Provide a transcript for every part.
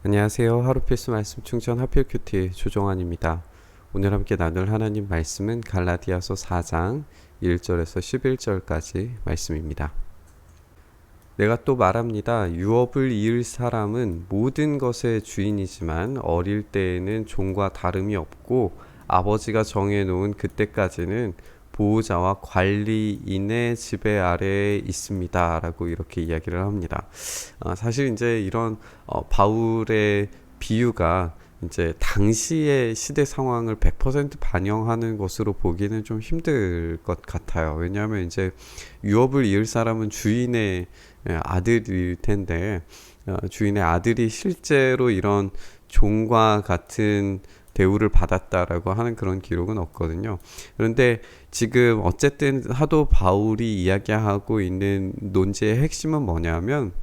안녕하세요. 하루 필수 말씀 충전 하필 큐티 조종환입니다. 오늘 함께 나눌 하나님 말씀은 갈라디아서 4장 1절에서 11절까지 말씀입니다. 내가 또 말합니다. 유업을 이을 사람은 모든 것의 주인이지만 어릴 때에는 종과 다름이 없고 아버지가 정해놓은 그때까지는 보호자와 관리인의 지배 아래에 있습니다. 라고 이렇게 이야기를 합니다. 사실 이제 이런 바울의 비유가 이제 당시의 시대 상황을 100% 반영하는 것으로 보기는 좀 힘들 것 같아요. 왜냐하면 이제 유업을 이을 사람은 주인의 아들일 텐데 주인의 아들이 실제로 이런 종과 같은 대우를 받았다라고 하는 그런 기록은 없거든요. 그런데 지금 어쨌든 하도 바울이 이야기하고 있는 논지의 핵심은 뭐냐면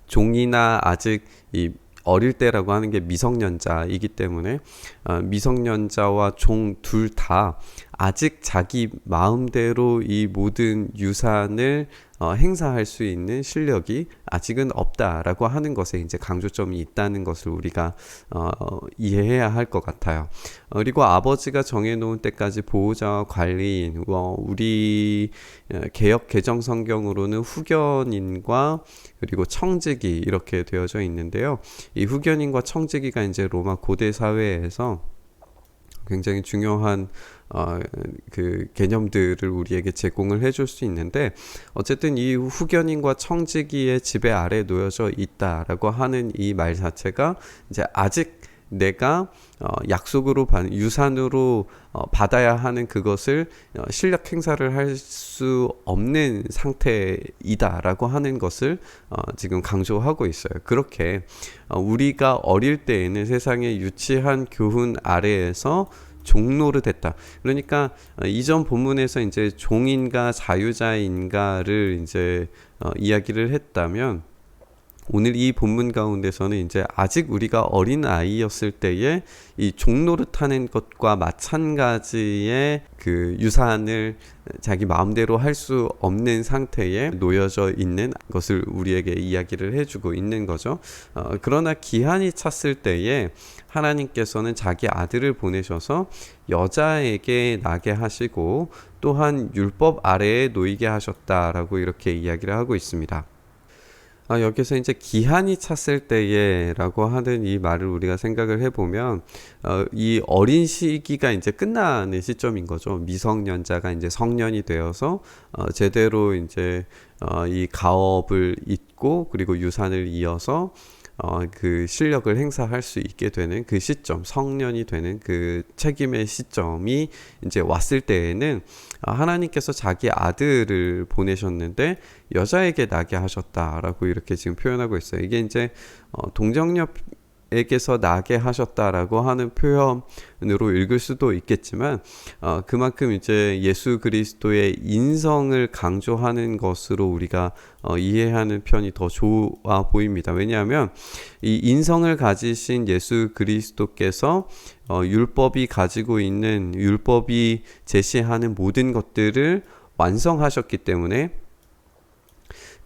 종이나 아직 이 어릴 때라고 하는 게 미성년자이기 때문에 미성년자와 종 둘 다 아직 자기 마음대로 이 모든 유산을 행사할 수 있는 실력이 아직은 없다라고 하는 것에 이제 강조점이 있다는 것을 우리가 이해해야 할 것 같아요. 그리고 아버지가 정해놓은 때까지 보호자와 관리인, 우리 개역 개정 성경으로는 후견인과 그리고 청지기 이렇게 되어져 있는데요. 이 후견인과 청지기가 이제 로마 고대 사회에서 굉장히 중요한 그 개념들을 우리에게 제공을 해줄 수 있는데 어쨌든 이 후견인과 청지기의 지배 아래 놓여져 있다라고 하는 이 말 자체가 이제 아직 내가 약속으로 유산으로 받아야 하는 그것을 실력 행사를 할 수 없는 상태이다라고 하는 것을 지금 강조하고 있어요. 그렇게 우리가 어릴 때에는 세상의 유치한 교훈 아래에서 종노릇했다. 그러니까 이전 본문에서 이제 종인가 자유자인가를 이제 이야기를 했다면 오늘 이 본문 가운데서는 이제 아직 우리가 어린 아이였을 때에 이 종노릇하는 것과 마찬가지의 그 유산을 자기 마음대로 할 수 없는 상태에 놓여져 있는 것을 우리에게 이야기를 해주고 있는 거죠. 그러나 기한이 찼을 때에 하나님께서는 자기 아들을 보내셔서 여자에게 나게 하시고 또한 율법 아래에 놓이게 하셨다라고 이렇게 이야기를 하고 있습니다. 여기서 이제 기한이 찼을 때에 라고 하는 이 말을 우리가 생각을 해보면 이 어린 시기가 이제 끝나는 시점인 거죠. 미성년자가 이제 성년이 되어서 제대로 이제 이 가업을 잇고 그리고 유산을 이어서 그 실력을 행사할 수 있게 되는 그 시점, 성년이 되는 그 책임의 시점이 이제 왔을 때에는 하나님께서 자기 아들을 보내셨는데 여자에게 나게 하셨다라고 이렇게 지금 표현하고 있어요. 이게 이제 동정녀에게서 나게 하셨다라고 하는 표현으로 읽을 수도 있겠지만 그만큼 이제 예수 그리스도의 인성을 강조하는 것으로 우리가 이해하는 편이 더 좋아 보입니다. 왜냐하면 이 인성을 가지신 예수 그리스도께서 율법이 가지고 있는 율법이 제시하는 모든 것들을 완성하셨기 때문에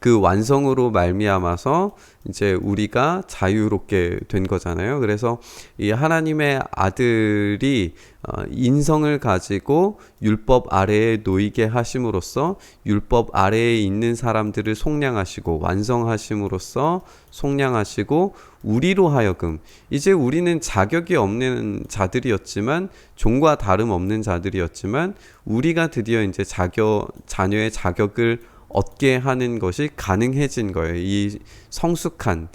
그 완성으로 말미암아서 이제 우리가 자유롭게 된 거잖아요. 그래서 이 하나님의 아들이 인성을 가지고 율법 아래에 놓이게 하심으로써 율법 아래에 있는 사람들을 속량하시고 완성하심으로써 속량하시고 우리로 하여금 이제 우리는 자격이 없는 자들이었지만 종과 다름없는 자들이었지만 우리가 드디어 이제 자녀의 자격을 얻게 하는 것이 가능해진 거예요. 이 성숙한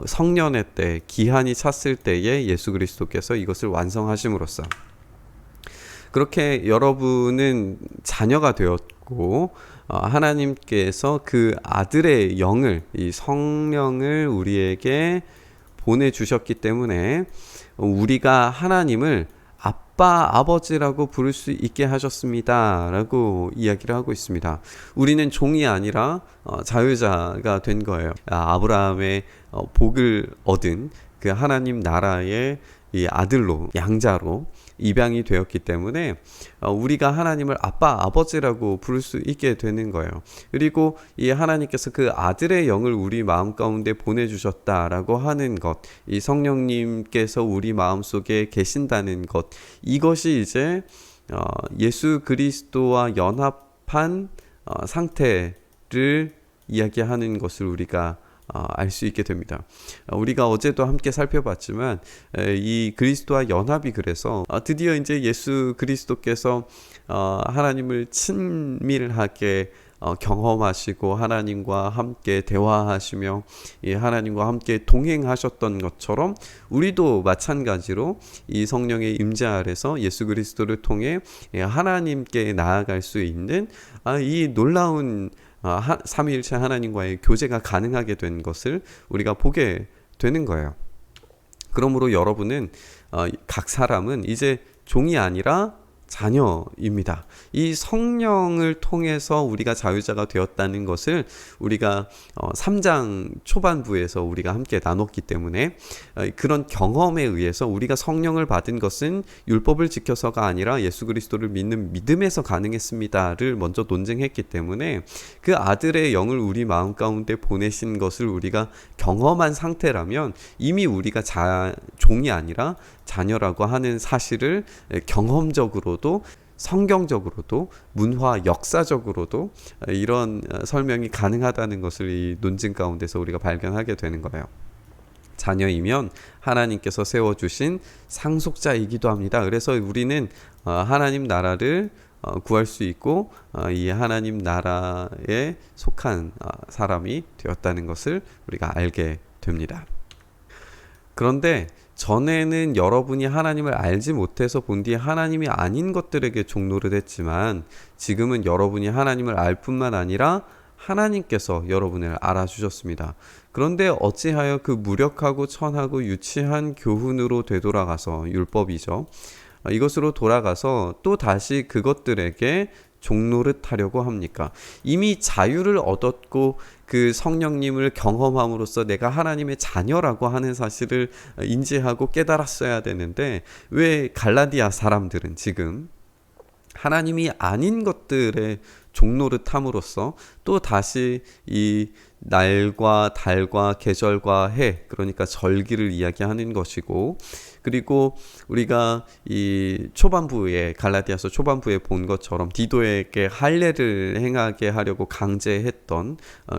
성년의 때 기한이 찼을 때에 예수 그리스도께서 이것을 완성하심으로써 그렇게 여러분은 자녀가 되었고 하나님께서 그 아들의 영을 이 성령을 우리에게 보내주셨기 때문에 우리가 하나님을 아빠, 아버지라고 부를 수 있게 하셨습니다 라고 이야기를 하고 있습니다. 우리는 종이 아니라 자유자가 된 거예요. 아브라함의 복을 얻은 그 하나님 나라의 이 아들로 양자로 입양이 되었기 때문에 우리가 하나님을 아빠 아버지라고 부를 수 있게 되는 거예요. 그리고 이 하나님께서 그 아들의 영을 우리 마음 가운데 보내주셨다라고 하는 것, 이 성령님께서 우리 마음 속에 계신다는 것, 이것이 이제 예수 그리스도와 연합한 상태를 이야기하는 것을 우리가 알 수 있게 됩니다. 우리가 어제도 함께 살펴봤지만 이 그리스도와 연합이 그래서 드디어 이제 예수 그리스도께서 하나님을 친밀하게 경험하시고 하나님과 함께 대화하시며 이 하나님과 함께 동행하셨던 것처럼 우리도 마찬가지로 이 성령의 임재 아래서 예수 그리스도를 통해 하나님께 나아갈 수 있는 이 놀라운 삼위일체 하나님과의 교제가 가능하게 된 것을 우리가 보게 되는 거예요. 그러므로 여러분은 각 사람은 이제 종이 아니라 자녀입니다. 이 성령을 통해서 우리가 자유자가 되었다는 것을 우리가 3장 초반부에서 우리가 함께 나눴기 때문에 그런 경험에 의해서 우리가 성령을 받은 것은 율법을 지켜서가 아니라 예수 그리스도를 믿는 믿음에서 가능했습니다를 먼저 논증했기 때문에 그 아들의 영을 우리 마음 가운데 보내신 것을 우리가 경험한 상태라면 이미 우리가 종이 아니라 자녀라고 하는 사실을 경험적으로도 성경적으로도 문화 역사적으로도 이런 설명이 가능하다는 것을 이 논증 가운데서 우리가 발견하게 되는 거예요. 자녀이면 하나님께서 세워주신 상속자이기도 합니다. 그래서 우리는 하나님 나라를 구할 수 있고 이 하나님 나라에 속한 사람이 되었다는 것을 우리가 알게 됩니다. 그런데 전에는 여러분이 하나님을 알지 못해서 본 뒤에 하나님이 아닌 것들에게 종노릇 했지만 지금은 여러분이 하나님을 알 뿐만 아니라 하나님께서 여러분을 알아주셨습니다. 그런데 어찌하여 그 무력하고 천하고 유치한 교훈으로 되돌아가서 율법이죠. 이것으로 돌아가서 또 다시 그것들에게 종노릇하려고 합니까? 이미 자유를 얻었고 그 성령님을 경험함으로써 내가 하나님의 자녀라고 하는 사실을 인지하고 깨달았어야 되는데 왜 갈라디아 사람들은 지금 하나님이 아닌 것들에 종노릇함으로써 또 다시 이 날과 달과 계절과 해, 그러니까 절기를 이야기하는 것이고, 그리고 우리가 이 초반부에 갈라디아서 초반부에 본 것처럼 디도에게 할례를 행하게 하려고 강제했던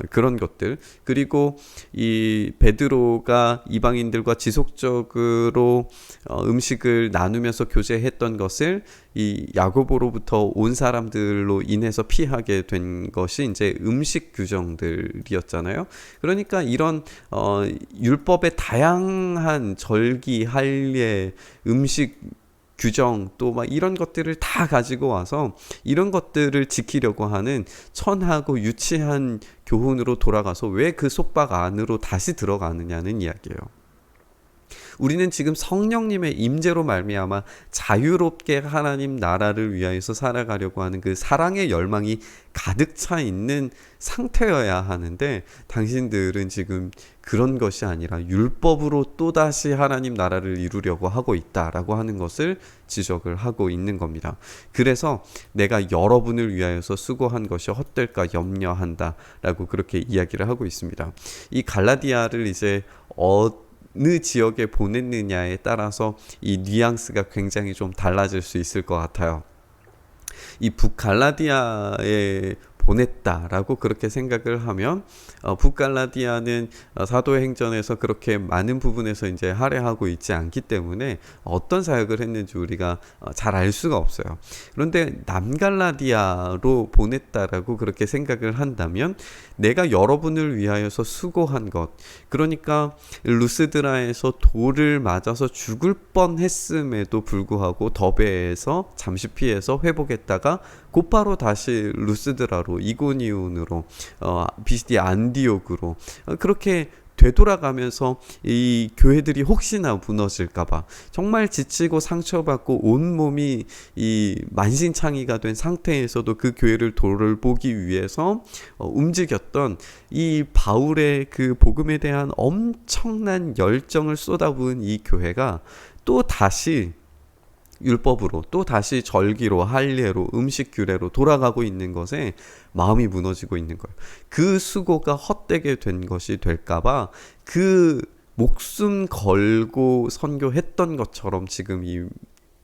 그런 것들, 그리고 이 베드로가 이방인들과 지속적으로 음식을 나누면서 교제했던 것을 이 야고보로부터 온 사람들로 인해서 피하게 된 것이 이제 음식 규정들이었잖아요. 그러니까 이런 율법의 다양한 절기, 할례, 음식 규정 또 막 이런 것들을 다 가지고 와서 이런 것들을 지키려고 하는 천하고 유치한 교훈으로 돌아가서 왜 그 속박 안으로 다시 들어가느냐는 이야기예요. 우리는 지금 성령님의 임재로 말미암아 자유롭게 하나님 나라를 위하여서 살아가려고 하는 그 사랑의 열망이 가득 차 있는 상태여야 하는데 당신들은 지금 그런 것이 아니라 율법으로 또다시 하나님 나라를 이루려고 하고 있다라고 하는 것을 지적을 하고 있는 겁니다. 그래서 내가 여러분을 위하여서 수고한 것이 헛될까 염려한다라고 그렇게 이야기를 하고 있습니다. 이 갈라디아를 이제 어느 지역에 보냈느냐에 따라서 이 뉘앙스가 굉장히 좀 달라질 수 있을 것 같아요. 이 북갈라디아에 보냈다라고 그렇게 생각을 하면 북갈라디아는 사도행전에서 그렇게 많은 부분에서 이제 할애하고 있지 않기 때문에 어떤 사역을 했는지 우리가 잘 알 수가 없어요. 그런데 남갈라디아로 보냈다라고 그렇게 생각을 한다면 내가 여러분을 위하여서 수고한 것, 그러니까 루스드라에서 돌을 맞아서 죽을 뻔했음에도 불구하고 더베에서 잠시 피해서 회복했다가 곧바로 다시 루스드라로 이고니온으로 비시디 안디옥으로 그렇게 되돌아가면서 이 교회들이 혹시나 무너질까봐 정말 지치고 상처받고 온몸이 이 만신창이가 된 상태에서도 그 교회를 돌보기 위해서 움직였던 이 바울의 그 복음에 대한 엄청난 열정을 쏟아부은 이 교회가 또 다시 율법으로, 또 다시 절기로, 할례로, 음식 규례로 돌아가고 있는 것에 마음이 무너지고 있는 거예요. 그 수고가 헛되게 된 것이 될까봐 그 목숨 걸고 선교했던 것처럼 지금 이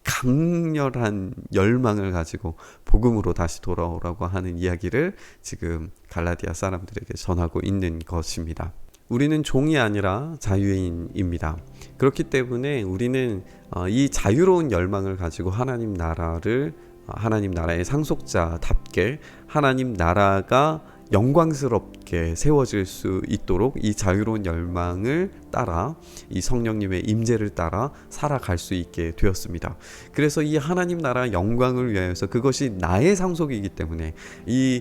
강렬한 열망을 가지고 복음으로 다시 돌아오라고 하는 이야기를 지금 갈라디아 사람들에게 전하고 있는 것입니다. 우리는 종이 아니라 자유인입니다. 그렇기 때문에 우리는 이 자유로운 열망을 가지고 하나님 나라의 상속자답게 하나님 나라가 영광스럽게 세워질 수 있도록 이 자유로운 열망을 따라 이 성령님의 임재를 따라 살아갈 수 있게 되었습니다. 그래서 이 하나님 나라 영광을 위하여서 그것이 나의 상속이기 때문에 이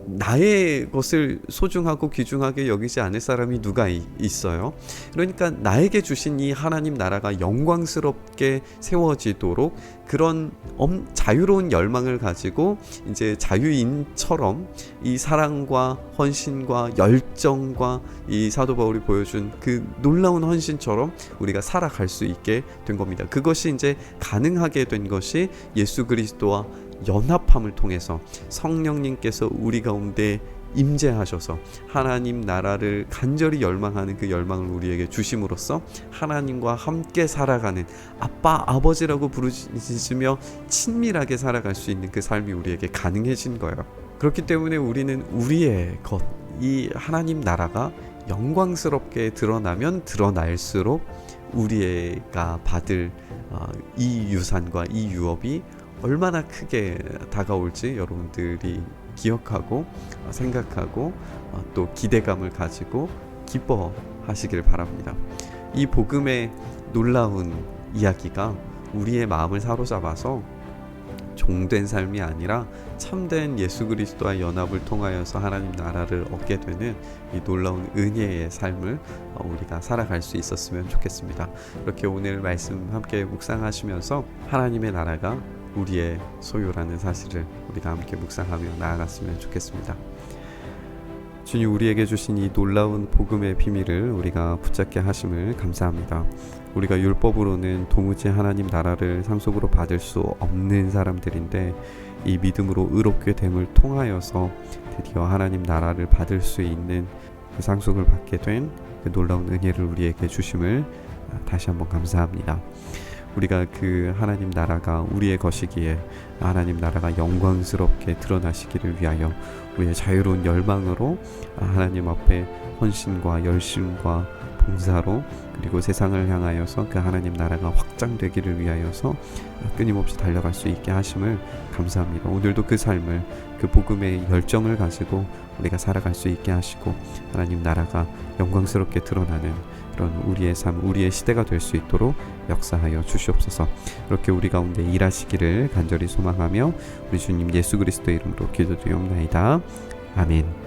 나의 것을 소중하고 귀중하게 여기지 않을 사람이 누가 있어요? 그러니까 나에게 주신 이 하나님 나라가 영광스럽게 세워지도록 그런 자유로운 열망을 가지고 이제 자유인처럼 이 사랑과 헌신과 열정과 이 사도 바울이 보여준 그 놀라운 헌신처럼 우리가 살아갈 수 있게 된 겁니다. 그것이 이제 가능하게 된 것이 예수 그리스도와 연합함을 통해서 성령님께서 우리 가운데 임재하셔서 하나님 나라를 간절히 열망하는 그 열망을 우리에게 주심으로써 하나님과 함께 살아가는 아빠 아버지라고 부르짖으며 친밀하게 살아갈 수 있는 그 삶이 우리에게 가능해진 거예요. 그렇기 때문에 우리는 우리의 것, 이 하나님 나라가 영광스럽게 드러나면 드러날수록 우리가 받을 이 유산과 이 유업이 얼마나 크게 다가올지 여러분들이 기억하고 생각하고 또 기대감을 가지고 기뻐하시길 바랍니다. 이 복음의 놀라운 이야기가 우리의 마음을 사로잡아서 종된 삶이 아니라 참된 예수 그리스도와 연합을 통하여서 하나님 나라를 얻게 되는 이 놀라운 은혜의 삶을 우리가 살아갈 수 있었으면 좋겠습니다. 이렇게 오늘 말씀 함께 묵상하시면서 하나님의 나라가 우리의 소유라는 사실을 우리가 함께 묵상하며 나아갔으면 좋겠습니다. 주님, 우리에게 주신 이 놀라운 복음의 비밀을 우리가 붙잡게 하심을 감사합니다. 우리가 율법으로는 도무지 하나님 나라를 상속으로 받을 수 없는 사람들인데 이 믿음으로 의롭게 됨을 통하여서 드디어 하나님 나라를 받을 수 있는 그 상속을 받게 된 그 놀라운 은혜를 우리에게 주심을 다시 한번 감사합니다. 우리가 그 하나님 나라가 우리의 것이기에 하나님 나라가 영광스럽게 드러나시기를 위하여 우리의 자유로운 열망으로 하나님 앞에 헌신과 열심과 봉사로 그리고 세상을 향하여서 그 하나님 나라가 확장되기를 위하여서 끊임없이 달려갈 수 있게 하심을 감사합니다. 오늘도 그 삶을 그 복음의 열정을 가지고 우리가 살아갈 수 있게 하시고 하나님 나라가 영광스럽게 드러나는 그런 우리의 삶, 우리의 시대가 될 수 있도록 역사하여 주시옵소서. 그렇게 우리 가운데 일하시기를 간절히 소망하며 우리 주님 예수 그리스도의 이름으로 기도드리옵나이다. 아멘.